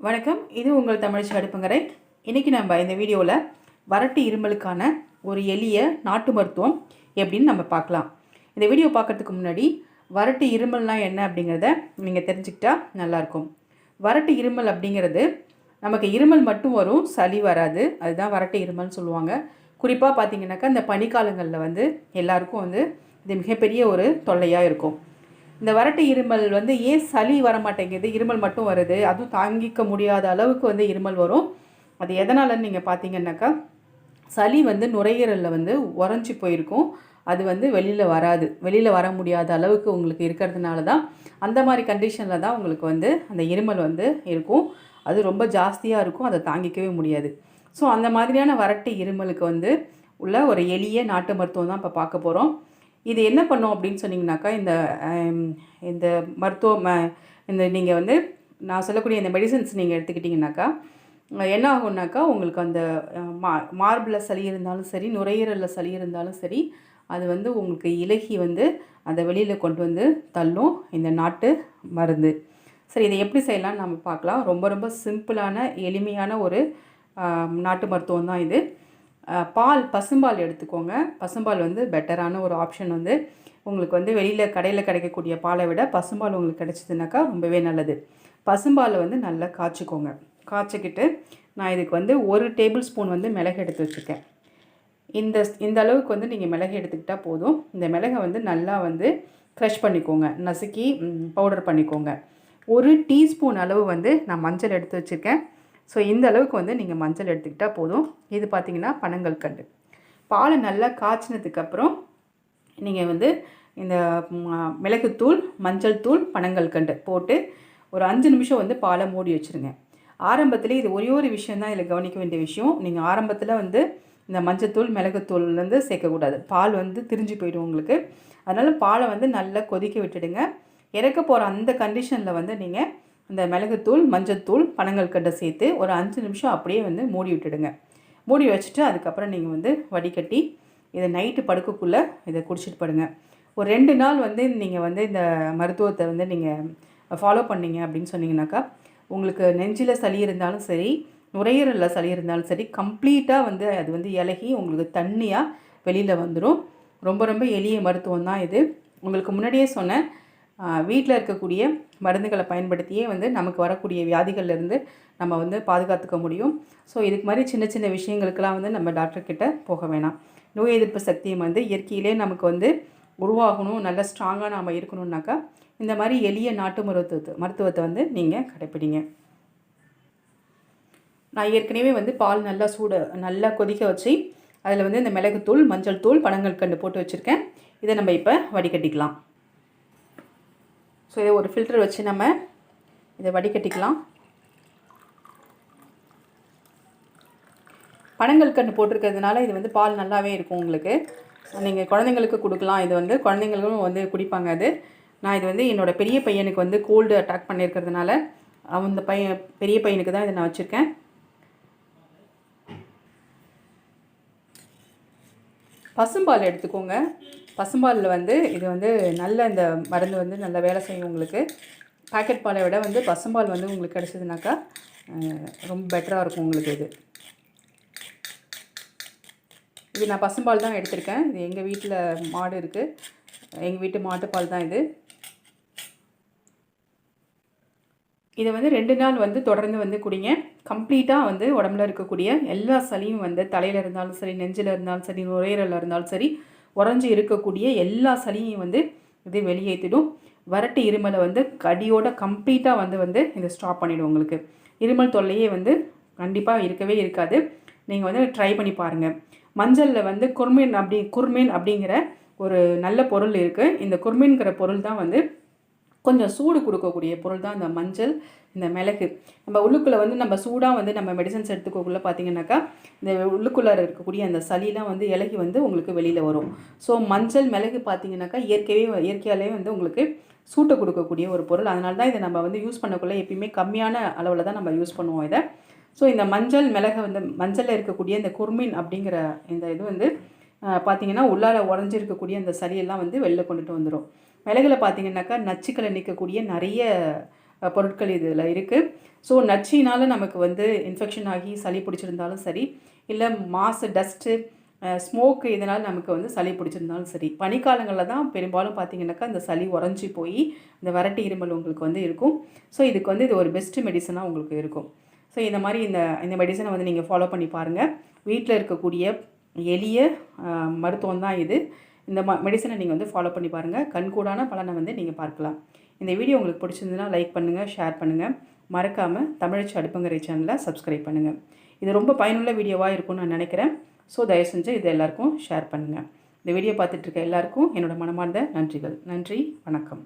வணக்கம். இது உங்கள் தமிழச்சி அடுப்புங்கரை. இன்றைக்கி நம்ம இந்த வீடியோவில் வறட்டு இருமலுக்கான ஒரு எளிய நாட்டு மருத்துவம் எப்படின்னு நம்ம பார்க்கலாம். இந்த வீடியோ பார்க்குறதுக்கு முன்னாடி வறட்டு இருமல்னால் என்ன அப்படிங்கிறத நீங்கள் தெரிஞ்சுக்கிட்டா நல்லாயிருக்கும். வறட்டு இருமல் அப்படிங்கிறது நமக்கு இருமல் மட்டும் வரும், சளி வராது. அதுதான் வறட்டு இருமல்னு சொல்லுவாங்க. குறிப்பாக பார்த்திங்கனாக்கா இந்த பனிக்காலங்களில் எல்லாருக்கும் இது மிகப்பெரிய ஒரு தொல்லையாக இருக்கும். இந்த வறட்டு இருமல் ஏன் சளி வர மாட்டேங்குது, இருமல் மட்டும் வருது, அதுவும் தாங்கிக்க முடியாத அளவுக்கு இருமல் வரும். அது எதனாலன்னு நீங்கள் பார்த்தீங்கன்னாக்கா, சளி நுரையீரலில் உறைஞ்சி போயிருக்கும். அது வெளியில் வராது, வெளியில் வர முடியாத அளவுக்கு உங்களுக்கு இருக்கிறதுனால தான் அந்த மாதிரி கண்டிஷனில் தான் உங்களுக்கு அந்த இருமல் இருக்கும். அது ரொம்ப ஜாஸ்தியாக இருக்கும், அதை தாங்கிக்கவே முடியாது. ஸோ அந்த மாதிரியான வறட்டு இருமலுக்கு உள்ள ஒரு எளிய நாட்டு மருத்துவம் தான் இப்போ பார்க்க போகிறோம். இது என்ன பண்ணும் அப்படின்னு சொன்னிங்கனாக்கா, இந்த மருத்துவம் நீங்கள் நான் சொல்லக்கூடிய இந்த மெடிசன்ஸ் நீங்கள் எடுத்துக்கிட்டிங்கனாக்கா என்ன ஆகும்னாக்கா, உங்களுக்கு அந்த மார்பில் சளி இருந்தாலும் சரி, நுரையீரலில் சளி இருந்தாலும் சரி, அது உங்களுக்கு இலகி அதை வெளியில் கொண்டு தள்ளும் இந்த நாட்டு மருந்து. சரி, இதை எப்படி செய்யலாம்னு நம்ம பார்க்கலாம். ரொம்ப ரொம்ப சிம்பிளான எளிமையான ஒரு நாட்டு மருத்துவம் தான் இது. பசும்பால் எடுத்துக்கோங்க. பசும்பால் பெட்டரான ஒரு ஆப்ஷன். உங்களுக்கு வெளியில் கடையில் கிடைக்கக்கூடிய பாலை விட பசும்பால் உங்களுக்கு கிடைச்சிதுனாக்கா ரொம்பவே நல்லது. பசும்பாலை நல்லா காய்ச்சிக்கோங்க. காய்ச்சிக்கிட்டு நான் இதுக்கு 1 டேபிள் ஸ்பூன் மிளகு எடுத்து வச்சுருக்கேன். இந்த அளவுக்கு நீங்கள் மிளகு எடுத்துக்கிட்டால் போதும். இந்த மிளகை நல்லா க்ரஷ் பண்ணிக்கோங்க, நசுக்கி பவுடர் பண்ணிக்கோங்க. 1 டீஸ்பூன் அளவு நான் மஞ்சள் எடுத்து வச்சுருக்கேன். ஸோ இந்த அளவுக்கு நீங்கள் மஞ்சள் எடுத்துக்கிட்டால் போதும். இது பார்த்திங்கன்னா பனங்கல்கண்டு. பாலை நல்லா காய்ச்சினதுக்கப்புறம் நீங்கள் இந்த மிளகுத்தூள், மஞ்சள் தூள், பனங்கல்கண்டு போட்டு ஒரு 5 நிமிஷம் பாலை மூடி வச்சுருங்க. ஆரம்பத்தில் இது ஒரே ஒரு விஷயம் தான் இதில் கவனிக்க வேண்டிய விஷயம். நீங்கள் ஆரம்பத்தில் இந்த மஞ்சத்தூள், மிளகுத்தூள் சேர்க்கக்கூடாது. பால் திரிஞ்சு போயிடும் உங்களுக்கு. அதனால் பாலை நல்லா கொதிக்க விட்டுடுங்க. இறக்க போகிற அந்த கண்டிஷனில் நீங்கள் இந்த மிளகுத்தூள், மஞ்சத்தூள், பனங்கல்கண்டை சேர்த்து ஒரு 5 நிமிஷம் அப்படியே மூடி விட்டுடுங்க. மூடி வச்சுட்டு அதுக்கப்புறம் நீங்கள் வடிகட்டி இதை நைட்டு படுக்கக்குள்ளே இதை குடிச்சிட்டு படுங்க. ஒரு 2 நாள் நீங்கள் இந்த மருத்துவத்தை நீங்கள் ஃபாலோ பண்ணிங்க அப்படின்னு சொன்னீங்கன்னாக்கா, உங்களுக்கு நெஞ்சில் சளி இருந்தாலும் சரி, நுரையீரலில் சளி இருந்தாலும் சரி, கம்ப்ளீட்டாக அது இலகி உங்களுக்கு தண்ணியாக வெளியில் வந்துடும். ரொம்ப ரொம்ப எளிய மருத்துவம் தான் இது. உங்களுக்கு முன்னாடியே சொன்னேன், வீட்டில் இருக்கக்கூடிய மருந்துகளை பயன்படுத்தியே நமக்கு வரக்கூடிய வியாதிகள்லேருந்து நம்ம பாதுகாத்துக்க முடியும். ஸோ இதுக்கு மாதிரி சின்ன சின்ன விஷயங்களுக்கெல்லாம் நம்ம டாக்டர்கிட்ட போக வேணாம். நோய் எதிர்ப்பு சக்தியை இயற்கையிலே நமக்கு உருவாகணும், நல்ல ஸ்ட்ராங்காக நாம் இருக்கணுன்னாக்கா இந்த மாதிரி எளிய நாட்டு மருத்துவத்தை நீங்கள் கடைப்பிடிங்க. நான் ஏற்கனவே பால் நல்லா கொதிக்க வச்சு அதில் இந்த மிளகுத்தூள், மஞ்சள் தூள், பனங்கல்கண்டு போட்டு வச்சுருக்கேன். இதை நம்ம இப்போ வடிகட்டிக்கலாம். ஸோ இதை ஒரு ஃபில்டர் வச்சு நம்ம இதை வடிகட்டிக்கலாம். பனங்கல்கண்டு போட்டிருக்கிறதுனால இது பால் நல்லாவே இருக்கும் உங்களுக்கு. நீங்கள் குழந்தைங்களுக்கு கொடுக்கலாம். இது குழந்தைங்களுக்கும் குடிப்பாங்க. நான் இது என்னோடய பெரிய பையனுக்கு கோல்டு அட்டாக் பண்ணியிருக்கிறதுனால அந்த பெரிய பையனுக்கு தான் இதை நான் வச்சுருக்கேன். பசும்பால் எடுத்துக்கோங்க. பசும்பாலில் இது நல்ல இந்த மருந்து நல்லா வேலை செய்யும் உங்களுக்கு. பாக்கெட் பாலை விட பசும்பால் உங்களுக்கு கிடச்சிதுனாக்கா ரொம்ப பெட்டராக இருக்கும் உங்களுக்கு. இது நான் பசும்பால் தான் எடுத்திருக்கேன். இது எங்கள் வீட்டில் மாடு இருக்குது, எங்கள் வீட்டு மாட்டுப்பால் தான் இது. இதை 2 நாள் தொடர்ந்து குடிங்க. கம்ப்ளீட்டாக உடம்புல இருக்கக்கூடிய எல்லா சளியும் தலையில் இருந்தாலும் சரி, நெஞ்சில் இருந்தாலும் சரி, நுரையீரலில் இருந்தாலும் சரி, உறைஞ்சி இருக்கக்கூடிய எல்லா சளியும் இது வெளியேற்றிடும். வறட்டு இருமலை கடியோட கம்ப்ளீட்டாக இதை ஸ்டாப் பண்ணிவிடும். உங்களுக்கு இருமல் தொல்லையே கண்டிப்பாக இருக்கவே இருக்காது. நீங்கள் ட்ரை பண்ணி பாருங்கள். மஞ்சளில் குர்மின் அப்படிங்கிற ஒரு நல்ல பொருள் இருக்குது. இந்த குர்மின்கிற பொருள் தான் கொஞ்சம் சூடு கொடுக்கக்கூடிய பொருள் தான் இந்த மஞ்சள், இந்த மிளகு. நம்ம உள்ளுக்குள்ளே நம்ம சூடாக நம்ம மெடிசன்ஸ் எடுத்துக்கக்குள்ளே பார்த்திங்கனாக்கா இந்த உள்ளுக்குள்ளே இருக்கக்கூடிய அந்த சளிலாம் இலகி உங்களுக்கு வெளியில் வரும். ஸோ மஞ்சள், மிளகு பார்த்திங்கனாக்கா இயற்கையாலே உங்களுக்கு சூட்டை கொடுக்கக்கூடிய ஒரு பொருள். அதனால தான் இதை நம்ம யூஸ் பண்ணக்குள்ளே எப்பயுமே கம்மியான அளவில் தான் நம்ம யூஸ் பண்ணுவோம் இதை. ஸோ இந்த மஞ்சள், மிளகை மஞ்சளில் இருக்கக்கூடிய இந்த குர்மின் அப்படிங்கிற இந்த இது பார்த்திங்கன்னா உள்ளார உறைஞ்சிருக்கக்கூடிய அந்த சளியெல்லாம் வெளில கொண்டுட்டு வந்துடும். மிளகுல பார்த்திங்கனாக்கா நச்சுக்களை நீக்கக்கூடிய நிறைய பொருட்கள் இதில் இருக்குது. ஸோ நச்சினால் நமக்கு வந்து இன்ஃபெக்ஷன் ஆகி சளி பிடிச்சிருந்தாலும் சரி, இல்லை மாசு டஸ்ட்டு ஸ்மோக்கு இதனால் நமக்கு வந்து சளி பிடிச்சிருந்தாலும் சரி, பனிக்காலங்களில் தான் பெரும்பாலும் பார்த்திங்கனாக்கா இந்த சளி உறைஞ்சி போய் இந்த வறட்டு இருமல் உங்களுக்கு வந்து இருக்கும். ஸோ இதுக்கு வந்து இது ஒரு பெஸ்ட்டு மெடிசனாக உங்களுக்கு இருக்கும். ஸோ இந்த மாதிரி இந்த மெடிசனை வந்து நீங்கள் ஃபாலோ பண்ணி பாருங்கள். வீட்டில் இருக்கக்கூடிய எளிய மருத்துவம் தான் இது. இந்த மெடிசனை நீங்கள் வந்து ஃபாலோ பண்ணி பாருங்கள். கண்கூடான பலனை வந்து நீங்கள் பார்க்கலாம். இந்த வீடியோ உங்களுக்கு பிடிச்சிருந்ததுன்னா லைக் பண்ணுங்கள், ஷேர் பண்ணுங்கள். மறக்காமல் தமிழச்சி அடுப்பங்கரை சேனலை சப்ஸ்கிரைப் பண்ணுங்கள். இது ரொம்ப பயனுள்ள வீடியோவாக இருக்கும்னு நான் நினைக்கிறேன். ஸோ தயவு செஞ்சு இதை எல்லாருக்கும் ஷேர் பண்ணுங்கள். இந்த வீடியோ பார்த்துட்ருக்க எல்லாருக்கும் என்னோடய மனமார்ந்த நன்றிகள். நன்றி, வணக்கம்.